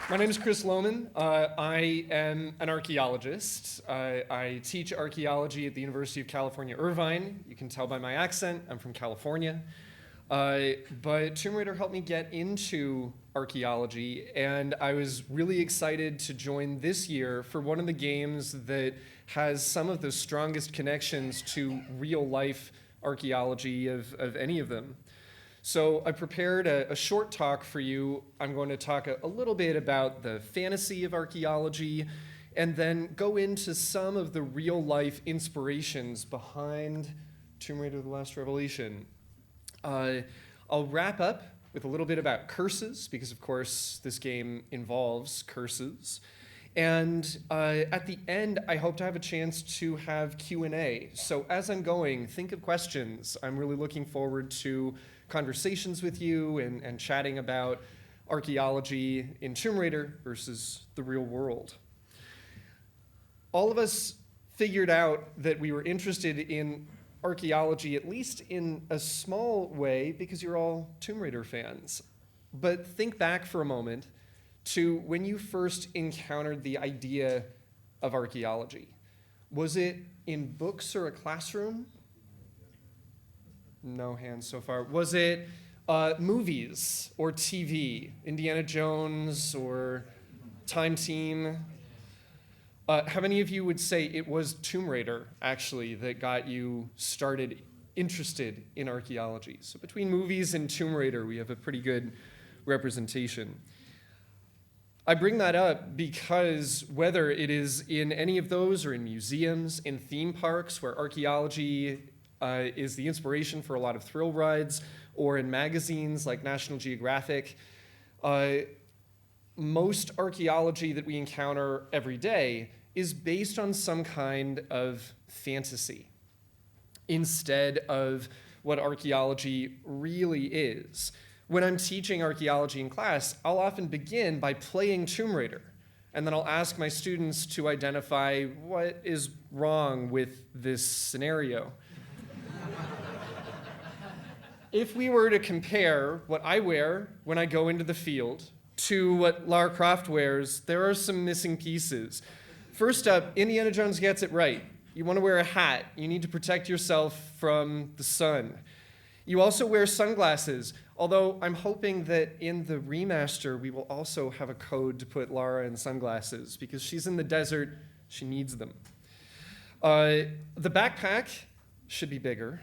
My name is Chris Lowman. I am an archaeologist. I teach archaeology at the University of California, Irvine. You can tell by my accent, I'm from California. But Tomb Raider helped me get into archaeology, and I was really excited to join this year for one of the games that has some of the strongest connections to real-life archaeology of any of them. So I prepared a short talk for you. I'm going to talk a little bit about the fantasy of archaeology and then go into some of the real-life inspirations behind Tomb Raider: The Last Revelation. I'll wrap up with a little bit about curses, because of course this game involves curses. And at the end, I hope to have a chance to have Q&A. So as I'm going, think of questions. I'm really looking forward to conversations with you and chatting about archaeology in Tomb Raider versus the real world. All of us figured out that we were interested in archaeology, at least in a small way, because you're all Tomb Raider fans. But think back for a moment to when you first encountered the idea of archaeology. Was it in books or a classroom? No hands so far. Was it movies or TV? Indiana Jones or Time Team? How many of you would say it was Tomb Raider, actually, that got you started interested in archaeology? So between movies and Tomb Raider, we have a pretty good representation. I bring that up because whether it is in any of those or in museums, in theme parks where archaeology is the inspiration for a lot of thrill rides, or in magazines like National Geographic, most archaeology that we encounter every day is based on some kind of fantasy instead of what archaeology really is. When I'm teaching archaeology in class, I'll often begin by playing Tomb Raider, and then I'll ask my students to identify what is wrong with this scenario. If we were to compare what I wear when I go into the field to what LaraCroft wears, there are some missing pieces. First up, Indiana Jones gets it right. You want to wear a hat. You need to protect yourself from the sun. You also wear sunglasses, although I'm hoping that in the remaster we will also have a code to put Lara in sunglasses, because she's in the desert, she needs them. The backpack should be bigger.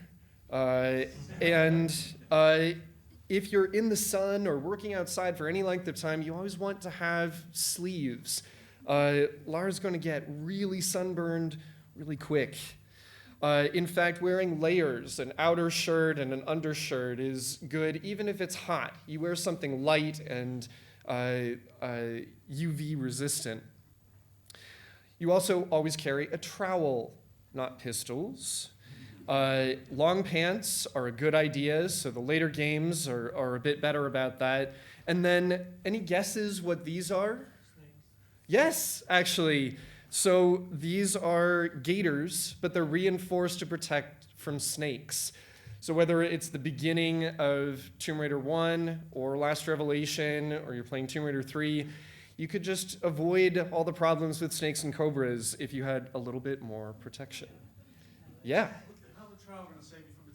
And if you're in the sun or working outside for any length of time, you always want to have sleeves. Lara's going to get really sunburned really quick. In fact, wearing layers, an outer shirt and an undershirt, is good even if it's hot. You wear something light and UV resistant. You also always carry a trowel, not pistols. Long pants are a good idea, so the later games are a bit better about that. And then, any guesses what these are? Snakes. Yes, actually. So these are gaiters, but they're reinforced to protect from snakes. So whether it's the beginning of Tomb Raider 1 or Last Revelation, or you're playing Tomb Raider 3, you could just avoid all the problems with snakes and cobras if you had a little bit more protection. Yeah? Going to save you from a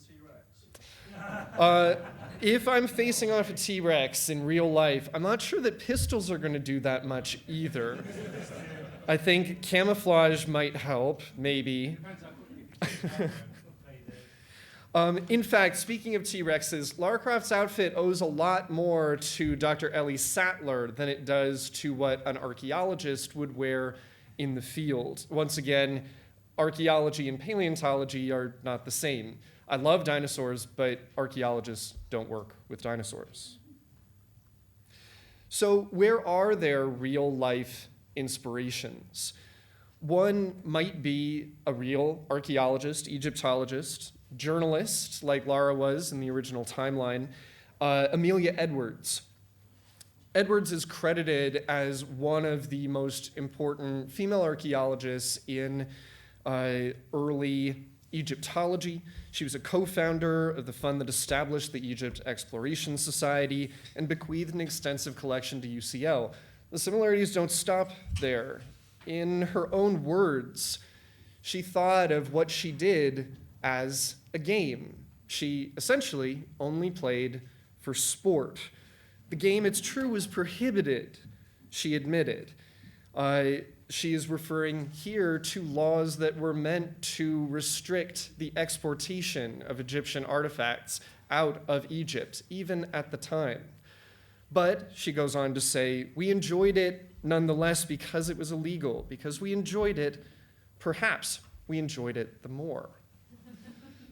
T-Rex? If I'm facing off a T-Rex in real life, I'm not sure that pistols are going to do that much either. I think camouflage might help, maybe. In fact, speaking of T-Rexes, LaraCroft's outfit owes a lot more to Dr. Ellie Sattler than it does to what an archaeologist would wear in the field. Once again, archaeology and paleontology are not the same. I love dinosaurs, but archaeologists don't work with dinosaurs. So where are there real-life inspirations? One might be a real archaeologist, Egyptologist, journalist, like Lara was in the original timeline, Amelia Edwards. Edwards is credited as one of the most important female archaeologists in early Egyptology. She was a co-founder of the fund that established the Egypt Exploration Society and bequeathed an extensive collection to UCL. The similarities don't stop there. In her own words, she thought of what she did as a game. She essentially only played for sport. The game, it's true, was prohibited, she admitted. She is referring here to laws that were meant to restrict the exportation of Egyptian artifacts out of Egypt, even at the time. But, she goes on to say, we enjoyed it nonetheless because it was illegal, because we enjoyed it, perhaps we enjoyed it the more.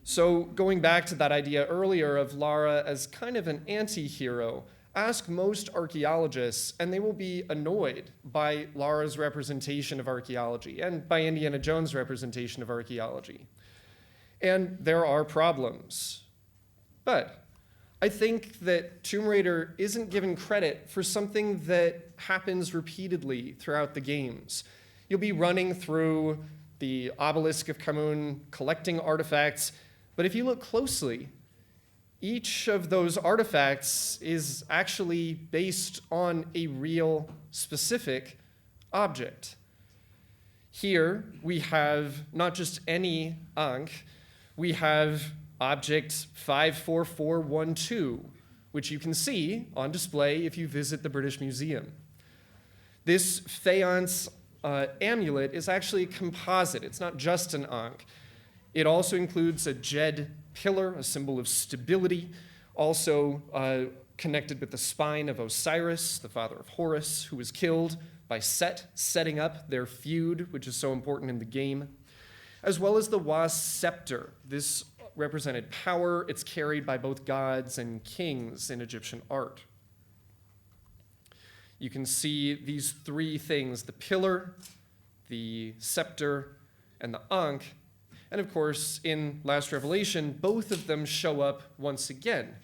So going back to that idea earlier of Lara as kind of an anti-hero, ask most archaeologists and they will be annoyed by Lara's representation of archaeology and by Indiana Jones' representation of archaeology. And there are problems. But I think that Tomb Raider isn't given credit for something that happens repeatedly throughout the games. You'll be running through the obelisk of Khamun, collecting artifacts, but if you look closely, each of those artifacts is actually based on a real, specific object. Here, we have not just any Ankh, we have object 54412, which you can see on display if you visit the British Museum. This faience amulet is actually a composite. It's not just an Ankh. It also includes a Jed pillar, a symbol of stability, also connected with the spine of Osiris, the father of Horus, who was killed by Set, setting up their feud, which is so important in the game, as well as the Wa scepter. This represented power. It's carried by both gods and kings in Egyptian art. You can see these three things, the pillar, the scepter, and the Ankh. And of course, in Last Revelation, both of them show up once again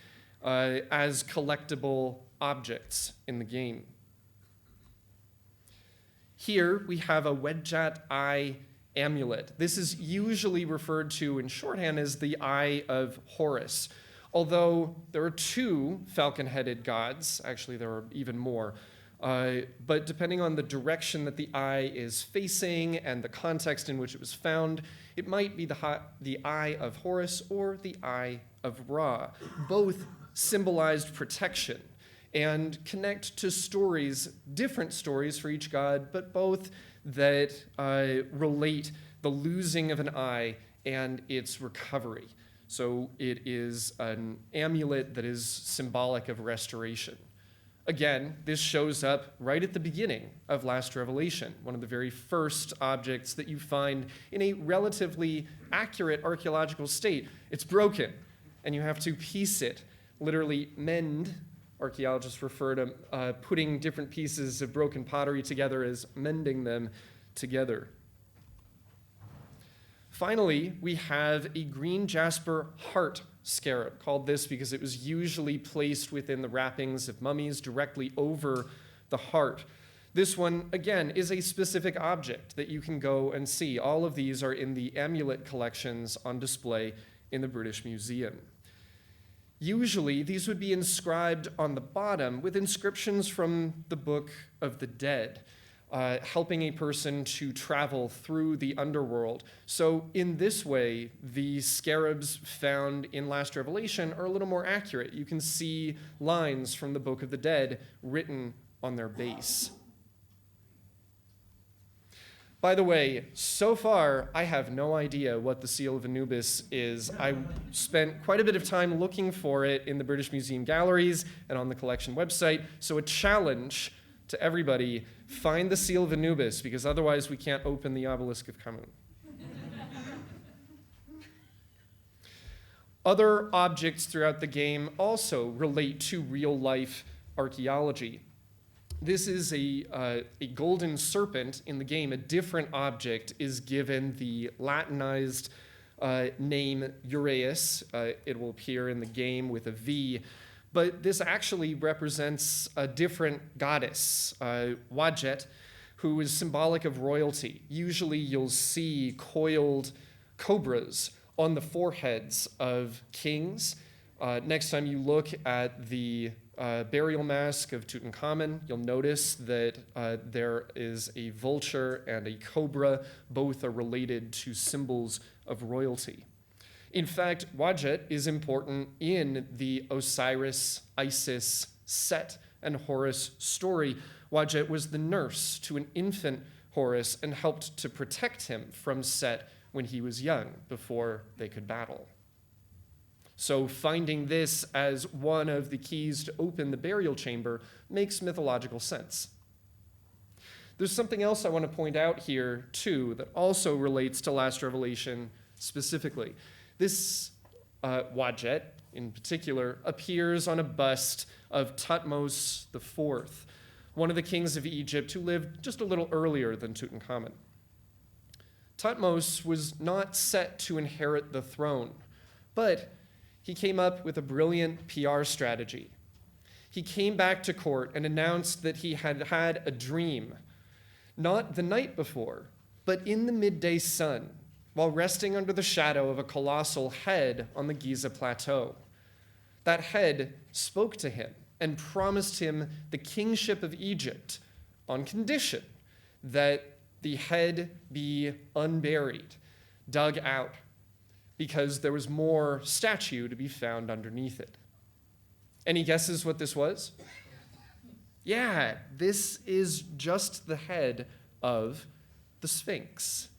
as collectible objects in the game. Here we have a Wedjat eye amulet. This is usually referred to in shorthand as the Eye of Horus, although there are two falcon-headed gods. Actually, there are even more. But depending on the direction that the eye is facing and the context in which it was found, it might be the Eye of Horus or the Eye of Ra. Both symbolized protection and connect to stories, different stories for each god, but both that relate the losing of an eye and its recovery. So it is an amulet that is symbolic of restoration. Again, this shows up right at the beginning of Last Revelation, one of the very first objects that you find in a relatively accurate archaeological state. It's broken, and you have to piece it, literally mend. Archaeologists refer to putting different pieces of broken pottery together as mending them together. Finally, we have a green jasper heart scarab, called this because it was usually placed within the wrappings of mummies directly over the heart. This one, again, is a specific object that you can go and see. All of these are in the amulet collections on display in the British Museum. Usually, these would be inscribed on the bottom with inscriptions from the Book of the Dead, helping a person to travel through the underworld. So in this way, the scarabs found in Last Revelation are a little more accurate. You can see lines from the Book of the Dead written on their base. By the way, so far, I have no idea what the Seal of Anubis is. I spent quite a bit of time looking for it in the British Museum galleries and on the collection website. So a challenge to everybody, find the Seal of Anubis, because otherwise we can't open the obelisk of Khamun. Other objects throughout the game also relate to real-life archaeology. This is a golden serpent in the game. A different object is given the Latinized name Uraeus. It will appear in the game with a V. But this actually represents a different goddess, Wadjet, who is symbolic of royalty. Usually you'll see coiled cobras on the foreheads of kings. Next time you look at the burial mask of Tutankhamun, you'll notice that there is a vulture and a cobra. Both are related to symbols of royalty. In fact, Wadjet is important in the Osiris, Isis, Set, and Horus story. Wadjet was the nurse to an infant Horus and helped to protect him from Set when he was young, before they could battle. So finding this as one of the keys to open the burial chamber makes mythological sense. There's something else I want to point out here, too, that also relates to Last Revelation specifically. This Wadjet, in particular, appears on a bust of Thutmose IV, one of the kings of Egypt who lived just a little earlier than Tutankhamun. Thutmose was not set to inherit the throne, but he came up with a brilliant PR strategy. He came back to court and announced that he had had a dream, not the night before, but in the midday sun, while resting under the shadow of a colossal head on the Giza Plateau. That head spoke to him and promised him the kingship of Egypt on condition that the head be unburied, dug out, because there was more statue to be found underneath it. Any guesses what this was? Yeah, this is just the head of the Sphinx.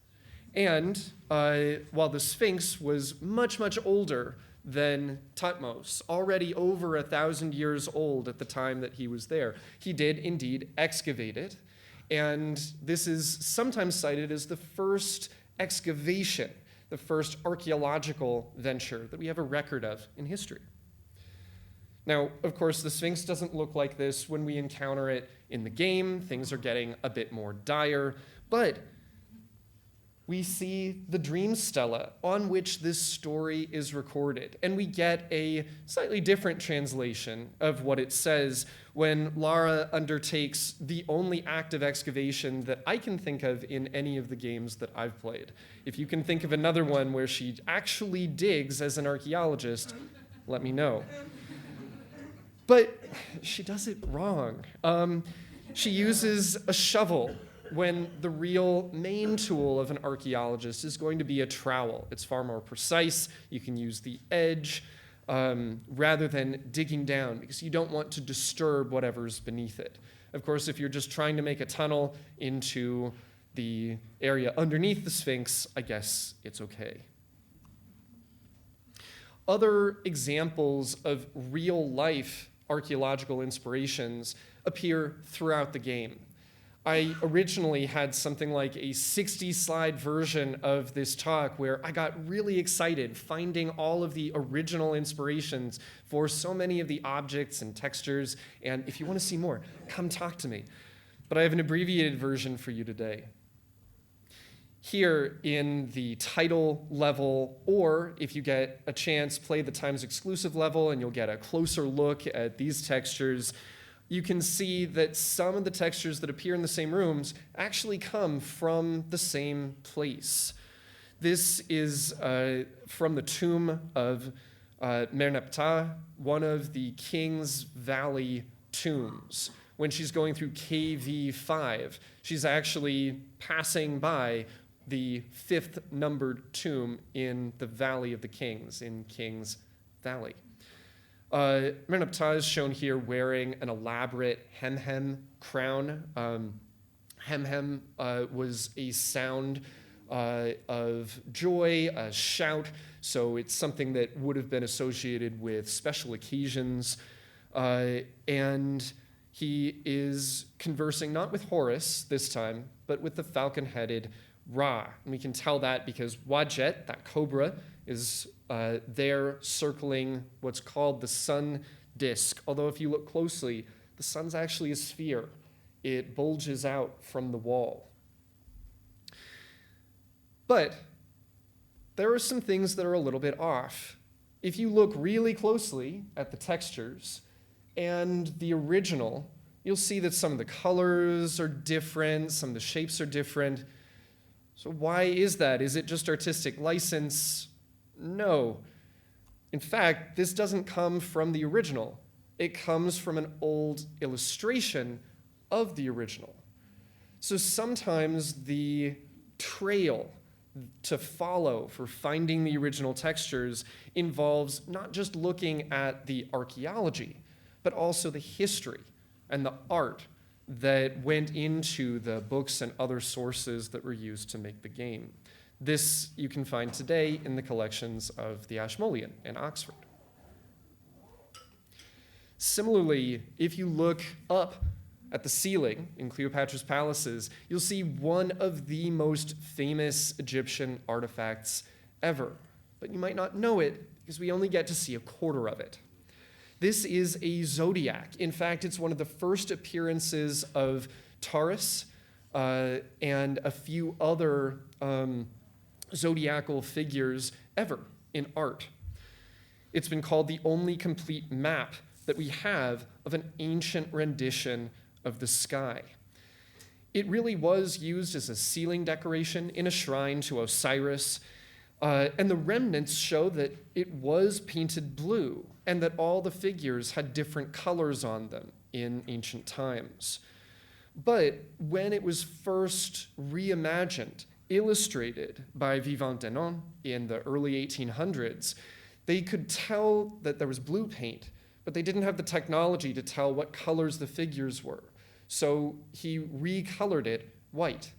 And while the Sphinx was much, much older than Thutmose, already over 1,000 years old at the time that he was there, he did indeed excavate it. And this is sometimes cited as the first excavation, the first archaeological venture that we have a record of in history. Now, of course, the Sphinx doesn't look like this when we encounter it in the game. Things are getting a bit more dire, but we see the dream stela on which this story is recorded, and we get a slightly different translation of what it says when Lara undertakes the only act of excavation that I can think of in any of the games that I've played. If you can think of another one where she actually digs as an archaeologist, let me know. But she does it wrong. She uses a shovel when the real main tool of an archaeologist is going to be a trowel. It's far more precise. You can use the edge rather than digging down, because you don't want to disturb whatever's beneath it. Of course, if you're just trying to make a tunnel into the area underneath the Sphinx, I guess it's okay. Other examples of real-life archaeological inspirations appear throughout the game. I originally had something like a 60-slide version of this talk where I got really excited finding all of the original inspirations for so many of the objects and textures. And if you want to see more, come talk to me. But I have an abbreviated version for you today. Here in the title level, or if you get a chance, play the Times exclusive level and you'll get a closer look at these textures. You can see that some of the textures that appear in the same rooms actually come from the same place. This is from the tomb of Merneptah, one of the King's Valley tombs. When she's going through KV5, she's actually passing by the 5th numbered tomb in the Valley of the Kings, in King's Valley. Merneptah is shown here wearing an elaborate hem-hem crown. Hem-hem was a sound of joy, a shout, so it's something that would have been associated with special occasions. And he is conversing not with Horus this time, but with the falcon-headed Ra. And we can tell that because Wadjet, that cobra, is there circling what's called the sun disk. Although if you look closely, the sun's actually a sphere. It bulges out from the wall. But there are some things that are a little bit off. If you look really closely at the textures and the original, you'll see that some of the colors are different, some of the shapes are different. So why is that? Is it just artistic license? No. In fact, this doesn't come from the original. It comes from an old illustration of the original. So sometimes the trail to follow for finding the original textures involves not just looking at the archaeology, but also the history and the art that went into the books and other sources that were used to make the game. This you can find today in the collections of the Ashmolean in Oxford. Similarly, if you look up at the ceiling in Cleopatra's palaces, you'll see one of the most famous Egyptian artifacts ever. But you might not know it because we only get to see a quarter of it. This is a zodiac. In fact, it's one of the first appearances of Taurus and a few other zodiacal figures ever in art. It's been called the only complete map that we have of an ancient rendition of the sky. It really was used as a ceiling decoration in a shrine to Osiris, and the remnants show that it was painted blue and that all the figures had different colors on them in ancient times. But when it was first reimagined, illustrated by Vivant Denon in the early 1800s, they could tell that there was blue paint, but they didn't have the technology to tell what colors the figures were. So he recolored it white.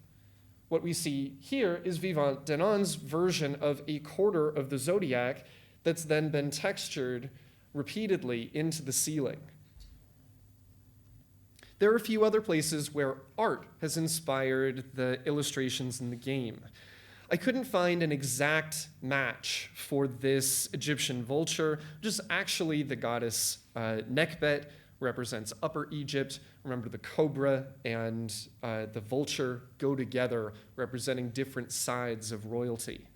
What we see here is Vivant Denon's version of a quarter of the zodiac that's then been textured repeatedly into the ceiling. There are a few other places where art has inspired the illustrations in the game. I couldn't find an exact match for this Egyptian vulture, which is actually the goddess Nekbet, represents Upper Egypt. Remember, the cobra and the vulture go together, representing different sides of royalty.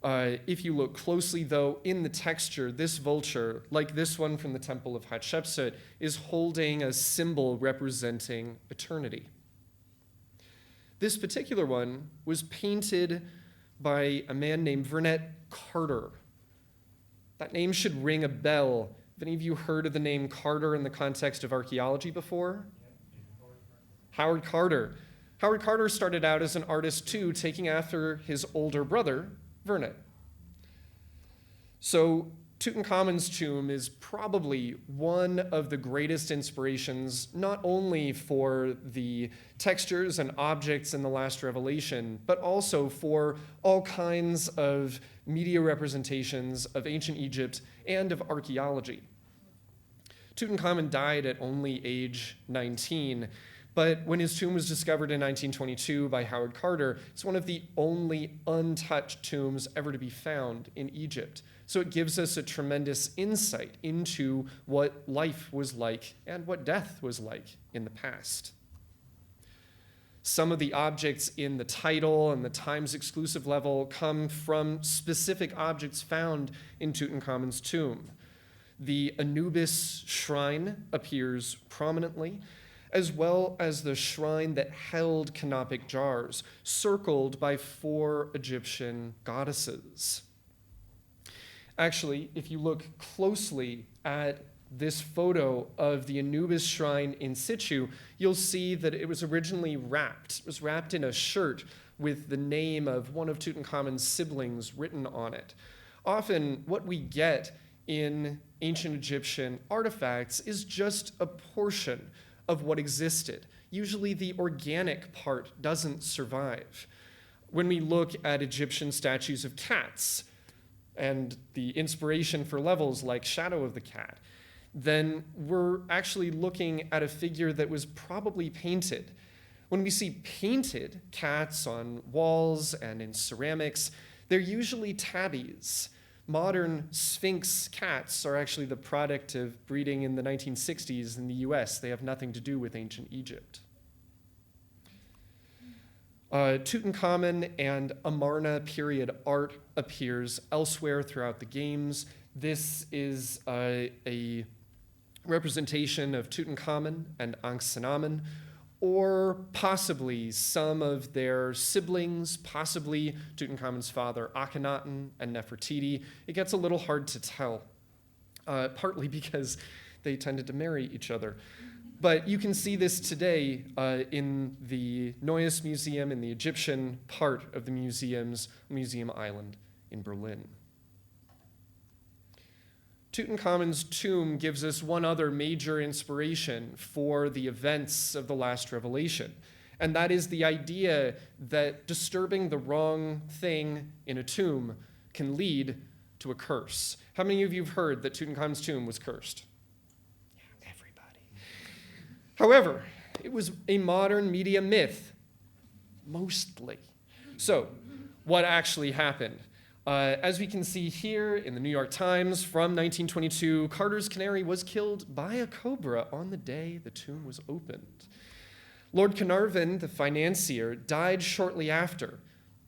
If you look closely, though, in the texture, this vulture, like this one from the Temple of Hatshepsut, is holding a symbol representing eternity. This particular one was painted by a man named Vernet Carter. That name should ring a bell. Have any of you heard of the name Carter in the context of archaeology before? Howard Carter. Howard Carter started out as an artist too, taking after his older brother, Vernet. So Tutankhamun's tomb is probably one of the greatest inspirations, not only for the textures and objects in the Last Revelation, but also for all kinds of media representations of ancient Egypt and of archaeology. Tutankhamun died at only age 19, but when his tomb was discovered in 1922 by Howard Carter, it's one of the only untouched tombs ever to be found in Egypt. So it gives us a tremendous insight into what life was like and what death was like in the past. Some of the objects in the title and the Times exclusive level come from specific objects found in Tutankhamun's tomb. The Anubis shrine appears prominently, as well as the shrine that held canopic jars, circled by 4 Egyptian goddesses. Actually, if you look closely at this photo of the Anubis shrine in situ, you'll see that it was originally wrapped. It was wrapped in a shirt with the name of one of Tutankhamun's siblings written on it. Often, what we get in ancient Egyptian artifacts is just a portion of what existed. Usually the organic part doesn't survive. When we look at Egyptian statues of cats and the inspiration for levels like Shadow of the Cat, then we're actually looking at a figure that was probably painted. When we see painted cats on walls and in ceramics, they're usually tabbies. Modern Sphinx cats are actually the product of breeding in the 1960s in the US. They have nothing to do with ancient Egypt. Tutankhamun and Amarna period art appears elsewhere throughout the games. This is a representation of Tutankhamun and Ankhesenamun, or possibly some of their siblings, possibly Tutankhamun's father Akhenaten and Nefertiti. It gets a little hard to tell, partly because they tended to marry each other. But you can see this today in the Neues Museum, in the Egyptian part of the Museum Island in Berlin. Tutankhamun's tomb gives us one other major inspiration for the events of the last revelation, and that is the idea that disturbing the wrong thing in a tomb can lead to a curse. How many of you have heard that Tutankhamun's tomb was cursed? Everybody. However, it was a modern media myth, mostly. So, what actually happened? As we can see here in the New York Times from 1922, Carter's canary was killed by a cobra on the day the tomb was opened. Lord Carnarvon, the financier, died shortly after,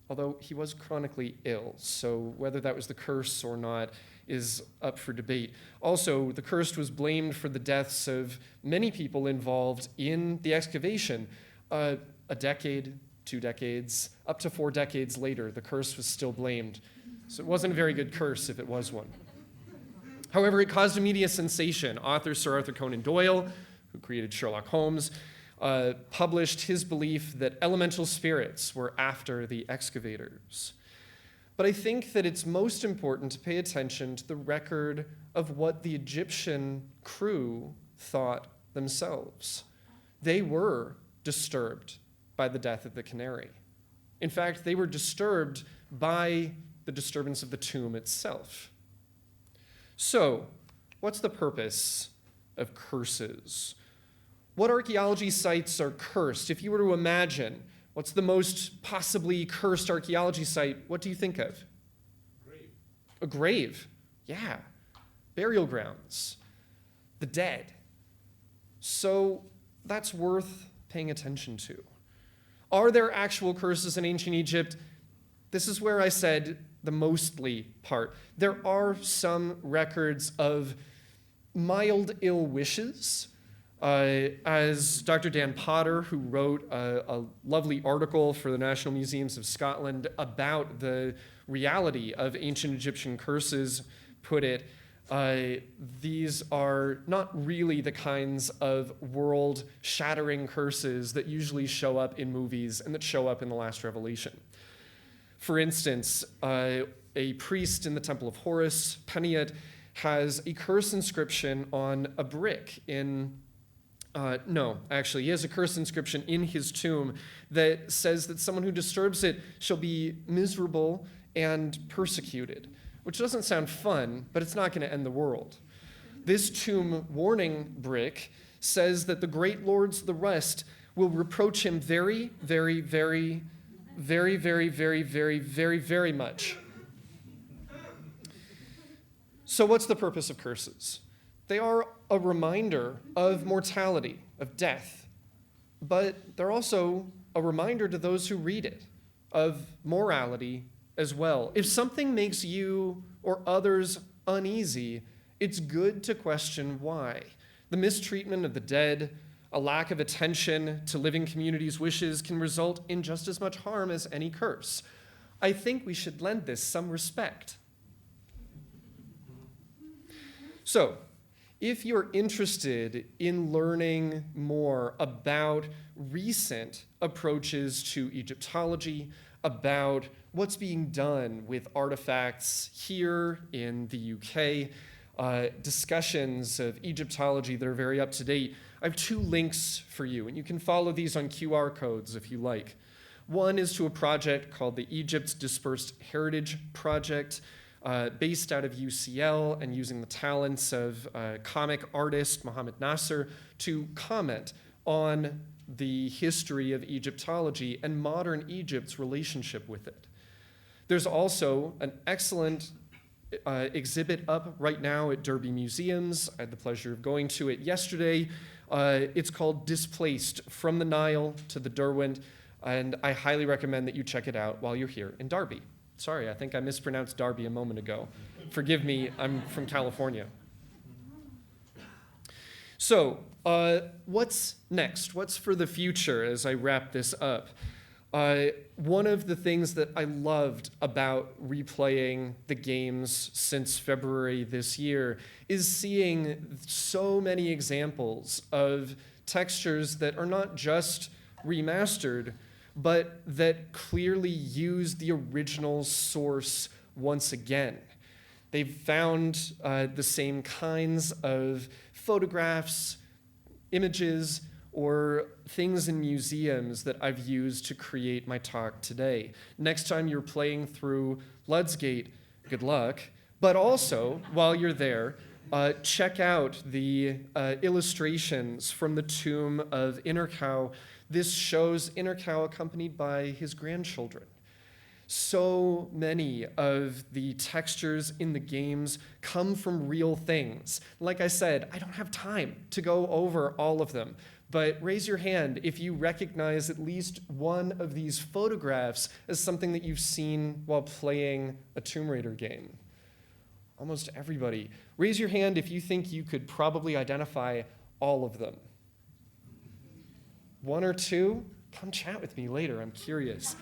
although he was chronically ill, so whether that was the curse or not is up for debate. Also, the curse was blamed for the deaths of many people involved in the excavation. A decade, 2 decades, up to 4 decades later, the curse was still blamed. So it wasn't a very good curse if it was one. However, it caused a media sensation. Author Sir Arthur Conan Doyle, who created Sherlock Holmes, published his belief that elemental spirits were after the excavators. But I think that it's most important to pay attention to the record of what the Egyptian crew thought themselves. They were disturbed by the death of the canary. In fact, they were disturbed by the disturbance of the tomb itself. So, what's the purpose of curses? What archaeology sites are cursed? If you were to imagine, what's the most possibly cursed archaeology site, what do you think of? Grave. A grave, yeah. Burial grounds, the dead. So that's worth paying attention to. Are there actual curses in ancient Egypt? This is where I said the mostly part. There are some records of mild ill wishes, as Dr. Dan Potter, who wrote a lovely article for the National Museums of Scotland about the reality of ancient Egyptian curses, put it, these are not really the kinds of world-shattering curses that usually show up in movies and that show up in The Last Revelation. For instance, a priest in the Temple of Horus, Penaet, has a curse inscription on a brick in he has a curse inscription in his tomb that says that someone who disturbs it shall be miserable and persecuted, which doesn't sound fun, but it's not going to end the world. This tomb warning brick says that the great lords of the West will reproach him very, very, very, very, very, very, very, very, very much. So what's the purpose of curses? They are a reminder of mortality, of death, but they're also a reminder to those who read it of morality as well. If something makes you or others uneasy, it's good to question why. The mistreatment of the dead, a lack of attention to living communities' wishes can result in just as much harm as any curse. I think we should lend this some respect. So, if you're interested in learning more about recent approaches to Egyptology, about what's being done with artifacts here in the UK, discussions of Egyptology that are very up to date, I have 2 links for you, and you can follow these on QR codes if you like. One is to a project called the Egypt's Dispersed Heritage Project, based out of UCL and using the talents of comic artist Mohammed Nasser to comment on the history of Egyptology and modern Egypt's relationship with it. There's also an excellent exhibit up right now at Derby Museums. I had the pleasure of going to it yesterday. It's called Displaced: From the Nile to the Derwent, and I highly recommend that you check it out while you're here in Derby. Sorry, I think I mispronounced Derby a moment ago. Forgive me, I'm from California. So, what's next? What's for the future as I wrap this up? One of the things that I loved about replaying the games since February this year is seeing so many examples of textures that are not just remastered, but that clearly use the original source once again. They've found the same kinds of photographs, images, or things in museums that I've used to create my talk today. Next time you're playing through Ludsgate, good luck. But also, while you're there, check out the illustrations from the tomb of Innercow. This shows Innercow accompanied by his grandchildren. So many of the textures in the games come from real things. Like I said, I don't have time to go over all of them, but raise your hand if you recognize at least one of these photographs as something that you've seen while playing a Tomb Raider game. Almost everybody. Raise your hand if you think you could probably identify all of them. One or two? Come chat with me later, I'm curious.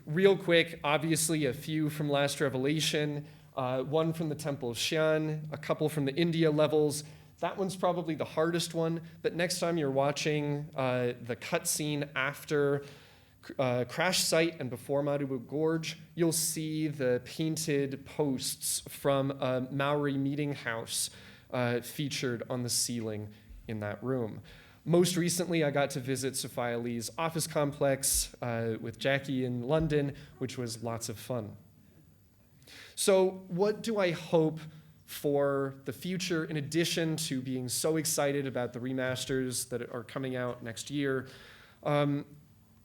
Real quick, obviously a few from Last Revelation, one from the Temple of Xi'an, a couple from the India levels. That one's probably the hardest one, but next time you're watching the cutscene after Crash Site and before Marubu Gorge, you'll see the painted posts from a Maori meeting house featured on the ceiling in that room. Most recently, I got to visit Sophia Lee's office complex with Jackie in London, which was lots of fun. So what do I hope for the future, in addition to being so excited about the remasters that are coming out next year?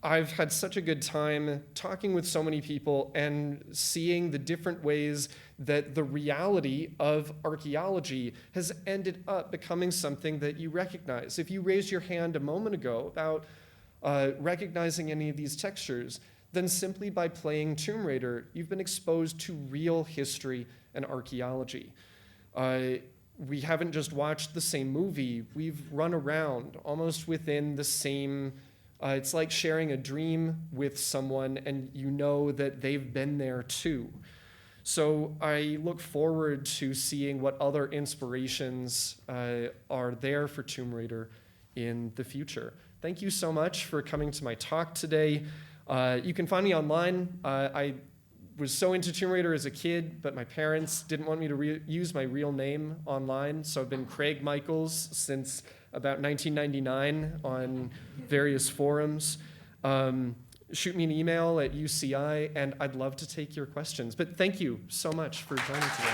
I've had such a good time talking with so many people and seeing the different ways that the reality of archaeology has ended up becoming something that you recognize. If you raised your hand a moment ago about recognizing any of these textures, then simply by playing Tomb Raider, you've been exposed to real history and archaeology. We haven't just watched the same movie, we've run around almost within the same. It's like sharing a dream with someone and you know that they've been there too. So I look forward to seeing what other inspirations are there for Tomb Raider in the future. Thank you so much for coming to my talk today. You can find me online. I was so into Tomb Raider as a kid, but my parents didn't want me to use my real name online, so I've been Craig Michaels since about 1999 on various forums. Shoot me an email at UCI, and I'd love to take your questions. But thank you so much for joining today.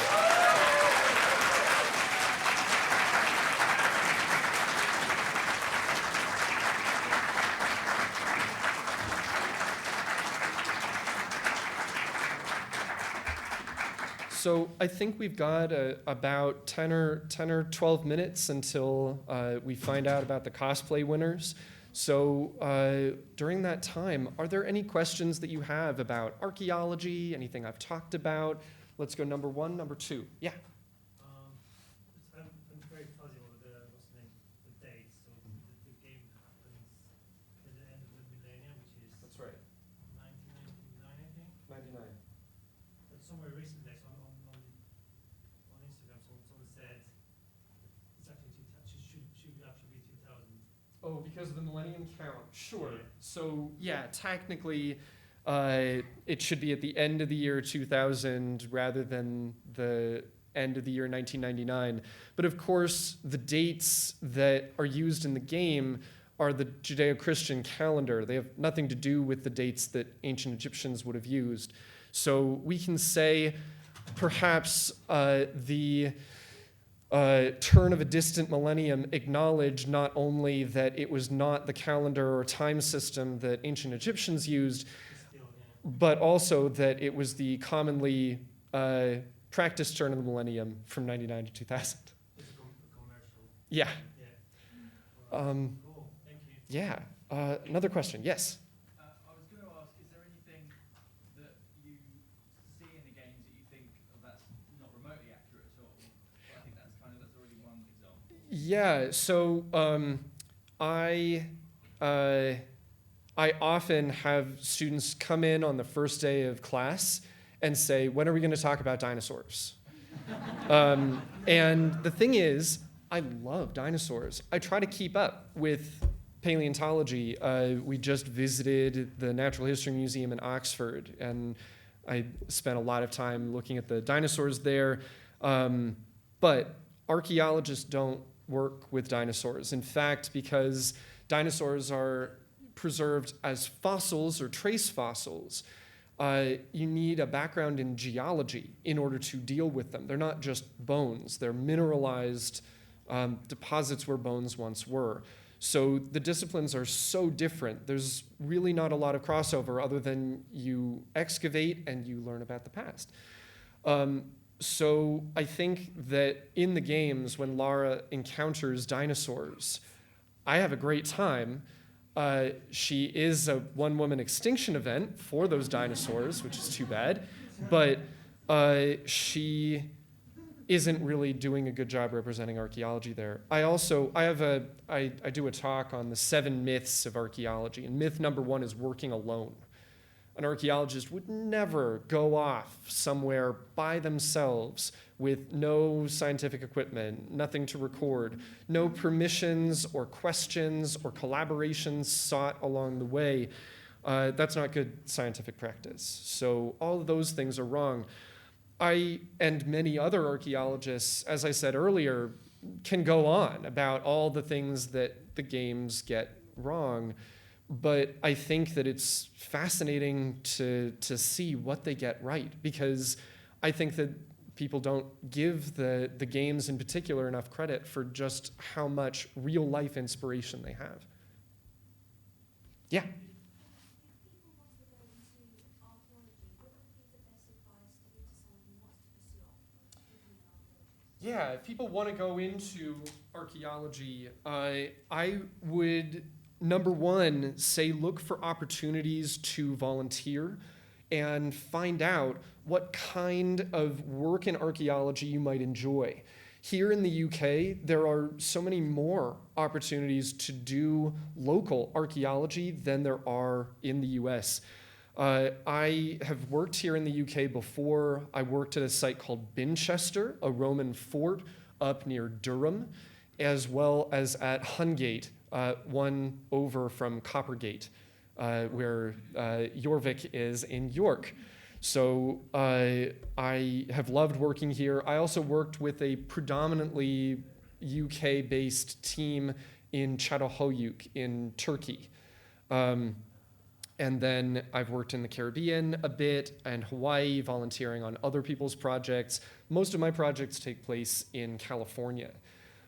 So I think we've got about 10 or 12 minutes until we find out about the cosplay winners. So during that time, are there any questions that you have about archaeology, anything I've talked about? Let's go number one, number two. Yeah. I'm very fuzzy over the dates. So the game happens at the end of the millennium, which is That's right. 1999, I think. 99. But somewhere recently, so on Instagram, someone said it's actually should actually be 2000. Oh, because of the millennium count. Sure. Yeah. So yeah, technically, it should be at the end of the year 2000 rather than the end of the year 1999. But of course, the dates that are used in the game are the Judeo-Christian calendar. They have nothing to do with the dates that ancient Egyptians would have used. So we can say perhaps the turn of a distant millennium acknowledged not only that it was not the calendar or time system that ancient Egyptians used, but also that it was the commonly practiced turn of the millennium from 99 to 2000. It's a commercial. Yeah. Yeah. Cool. Thank you. Yeah. Another question. Yes. I was going to ask, is there anything that you see in the games that you think that's not remotely accurate at all? But I think that's already one example. Yeah. So I often have students come in on the first day of class and say, when are we going to talk about dinosaurs? And the thing is, I love dinosaurs. I try to keep up with paleontology. We just visited the Natural History Museum in Oxford, and I spent a lot of time looking at the dinosaurs there. But archaeologists don't work with dinosaurs. In fact, because dinosaurs are preserved as fossils or trace fossils, you need a background in geology in order to deal with them. They're not just bones. They're mineralized deposits where bones once were. So the disciplines are so different. There's really not a lot of crossover other than you excavate and you learn about the past. So I think that in the games, when Lara encounters dinosaurs, I have a great time. She is a one-woman extinction event for those dinosaurs, which is too bad, but she isn't really doing a good job representing archaeology there. I do a talk on the 7 myths of archaeology, and myth number 1 is working alone. An archaeologist would never go off somewhere by themselves with no scientific equipment, nothing to record, no permissions or questions or collaborations sought along the way. That's not good scientific practice. So all of those things are wrong. I and many other archaeologists, as I said earlier, can go on about all the things that the games get wrong. But I think that it's fascinating to see what they get right, because I think that people don't give the games in particular enough credit for just how much real life inspiration they have. Yeah. Yeah, if people want to go into archaeology, I would, number 1, say look for opportunities to volunteer and find out what kind of work in archaeology you might enjoy. Here in the UK, there are so many more opportunities to do local archaeology than there are in the US. I have worked here in the UK before. I worked at a site called Binchester, a Roman fort up near Durham, as well as at Hungate, one over from Coppergate, where Jorvik is in York. So I have loved working here. I also worked with a predominantly UK-based team in Çatalhöyük in Turkey. And then I've worked in the Caribbean a bit and Hawaii, volunteering on other people's projects. Most of my projects take place in California.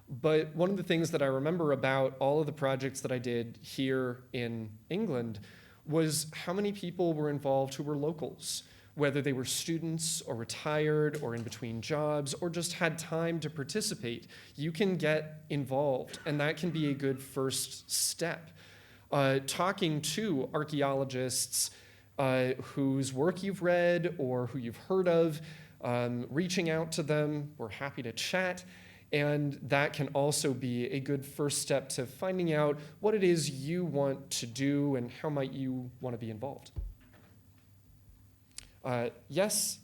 But one of the things that I remember about all of the projects that I did here in England was how many people were involved who were locals, whether they were students or retired or in between jobs or just had time to participate. You can get involved, and that can be a good first step. Talking to archaeologists whose work you've read or who you've heard of, reaching out to them, we're happy to chat. And that can also be a good first step to finding out what it is you want to do and how might you want to be involved. Yes.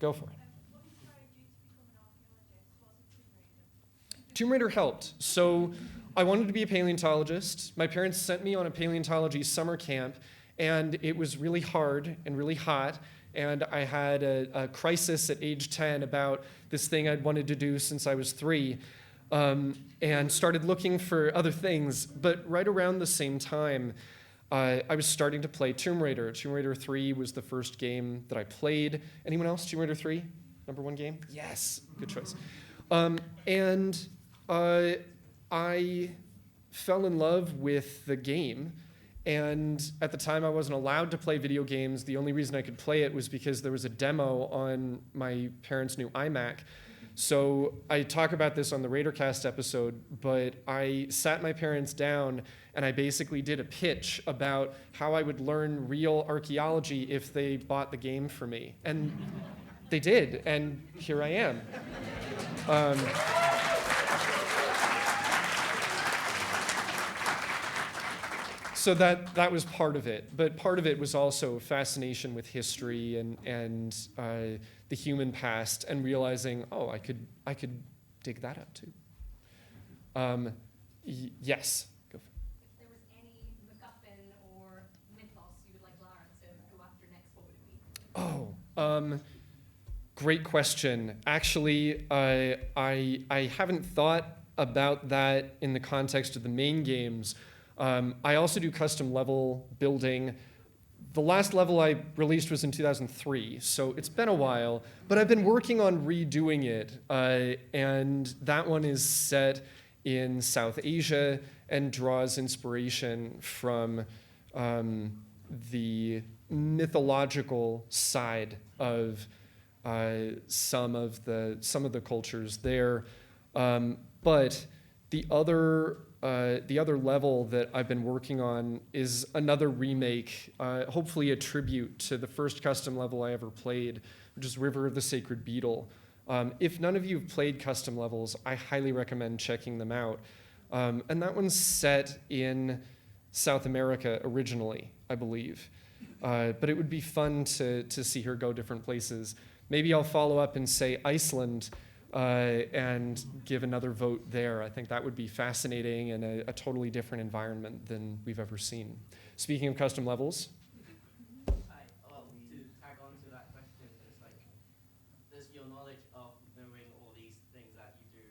Go for it. What inspired you to become an archaeologist? Was it Tomb Raider helped. So I wanted to be a paleontologist. My parents sent me on a paleontology summer camp, and it was really hard and really hot. And I had a crisis at age 10 about this thing I'd wanted to do since I was 3, and started looking for other things. But right around the same time, I was starting to play Tomb Raider. Tomb Raider 3 was the first game that I played. Anyone else? Tomb Raider 3? Number 1 game? Yes. Good choice. And I fell in love with the game. And at the time, I wasn't allowed to play video games. The only reason I could play it was because there was a demo on my parents' new iMac. So I talk about this on the RaiderCast episode, but I sat my parents down and I basically did a pitch about how I would learn real archaeology if they bought the game for me. And they did, and here I am. So that was part of it, but part of it was also a fascination with history and the human past, and realizing, oh, I could dig that up too. Yes. Go for it. If there was any MacGuffin or mythos you would like Lara to go after next, what would it be? Great question. Actually, I haven't thought about that in the context of the main games. I also do custom level building. The last level I released was in 2003, so it's been a while, but I've been working on redoing it, and that one is set in South Asia and draws inspiration from the mythological side of some of the cultures there, but the other level that I've been working on is another remake, hopefully a tribute to the first custom level I ever played, which is River of the Sacred Beetle. If none of you have played custom levels, I highly recommend checking them out. And that one's set in South America originally, I believe. But it would be fun to see her go different places. Maybe I'll follow up and say Iceland and give another vote there. I think that would be fascinating and a totally different environment than we've ever seen. Speaking of custom levels. Well, to tag on to that question, it's like, does your knowledge of knowing all these things that you do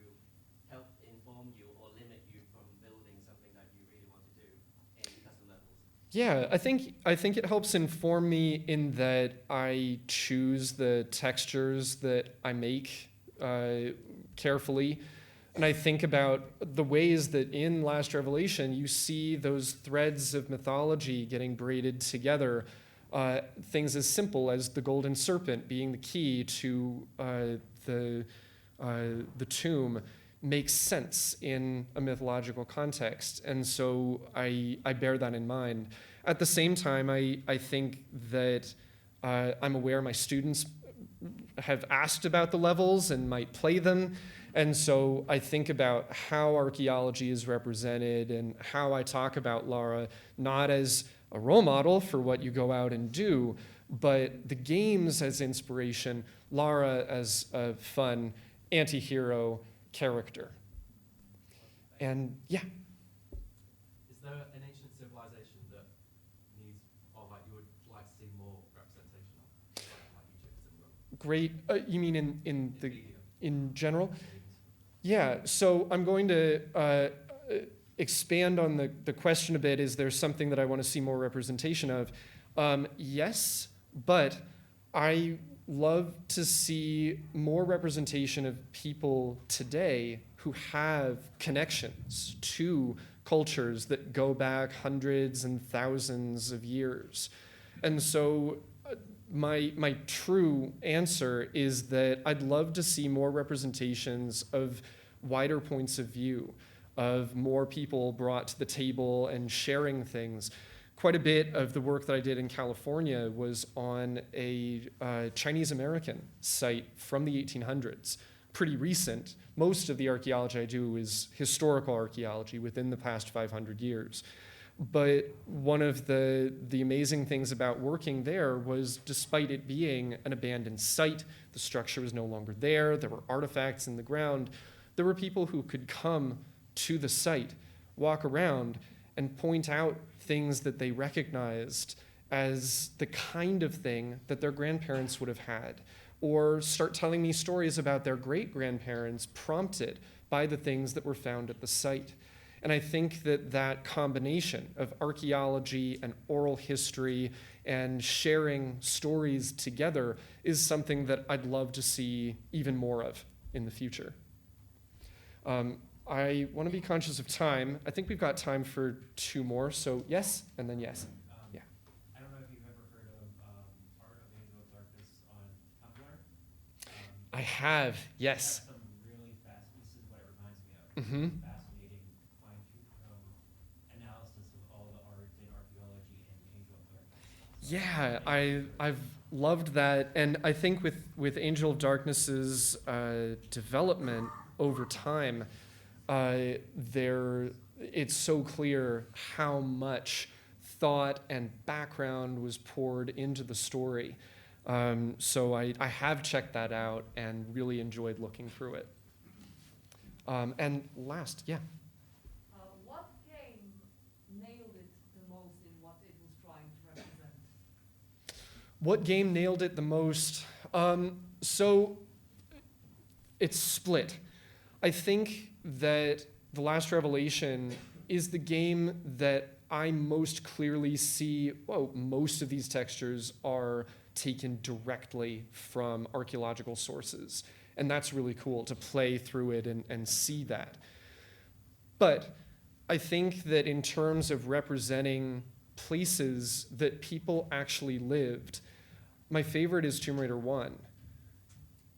help inform you or limit you from building something that you really want to do in custom levels? Yeah, I think it helps inform me in that I choose the textures that I make carefully. And I think about the ways that in Last Revelation you see those threads of mythology getting braided together. Things as simple as the golden serpent being the key to the tomb makes sense in a mythological context. And so I bear that in mind. At the same time, I think that I'm aware my students have asked about the levels and might play them. And so I think about how archaeology is represented and how I talk about Lara, not as a role model for what you go out and do, but the games as inspiration, Lara as a fun anti-hero character. And yeah. Is there an ancient civilization that needs, or like you would like to see more representation of, like Egypt and Rome? Great. You mean in the Media. in general? Yeah. So I'm going to expand on the question a bit. Is there something that I want to see more representation of? Yes, but I love to see more representation of people today who have connections to cultures that go back hundreds and thousands of years. And so my true answer is that I'd love to see more representations of wider points of view, of more people brought to the table and sharing things. Quite a bit of the work that I did in California was on a Chinese-American site from the 1800s, pretty recent. Most of the archaeology I do is historical archaeology within the past 500 years. But one of the amazing things about working there was, despite it being an abandoned site, the structure was no longer there were artifacts in the ground, there were people who could come to the site, walk around, and point out things that they recognized as the kind of thing that their grandparents would have had, or start telling me stories about their great-grandparents prompted by the things that were found at the site. And I think that that combination of archaeology and oral history and sharing stories together is something that I'd love to see even more of in the future. I want to be conscious of time. I think we've got time for 2 more. So yes, and then yes. Yeah. I don't know if you've ever heard of Art of Angel of Darkness on Tumblr. I have, yes. Some really fast. This is what it reminds me of. Mm-hmm. Fascinating, fine-tooth comb analysis of all the art in archaeology and Angel of Darkness. Yeah, I've loved that. And I think with Angel of Darkness's development over time, it's so clear how much thought and background was poured into the story. So I have checked that out and really enjoyed looking through it. And last, yeah. What game nailed it the most in what it was trying to represent? What game nailed it the most? So it's split. I think that The Last Revelation is the game that I most clearly see, whoa, most of these textures are taken directly from archaeological sources. And that's really cool to play through it and see that. But I think that in terms of representing places that people actually lived, my favorite is Tomb Raider 1.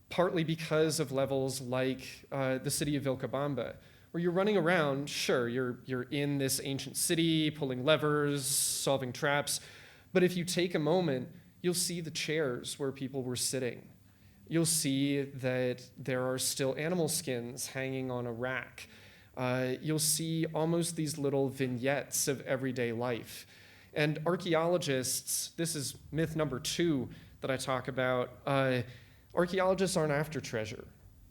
Partly because of levels like the city of Vilcabamba, where you're running around, sure, you're in this ancient city, pulling levers, solving traps, but if you take a moment, you'll see the chairs where people were sitting. You'll see that there are still animal skins hanging on a rack. You'll see almost these little vignettes of everyday life. And archaeologists, this is myth number 2 that I talk about, archaeologists aren't after treasure.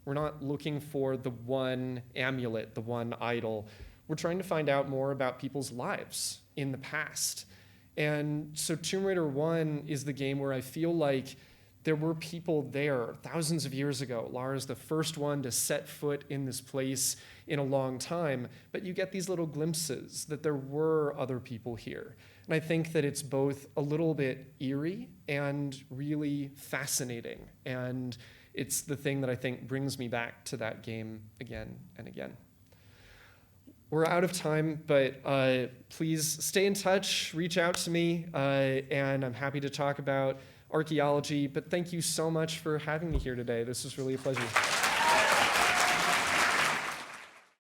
We're not looking for the one amulet, the one idol. We're trying to find out more about people's lives in the past. And so Tomb Raider 1 is the game where I feel like there were people there thousands of years ago. Lara's the first one to set foot in this place in a long time, but you get these little glimpses that there were other people here. And I think that it's both a little bit eerie and really fascinating. And it's the thing that I think brings me back to that game again and again. We're out of time, but please stay in touch, reach out to me, and I'm happy to talk about archaeology. But thank you so much for having me here today. This was really a pleasure.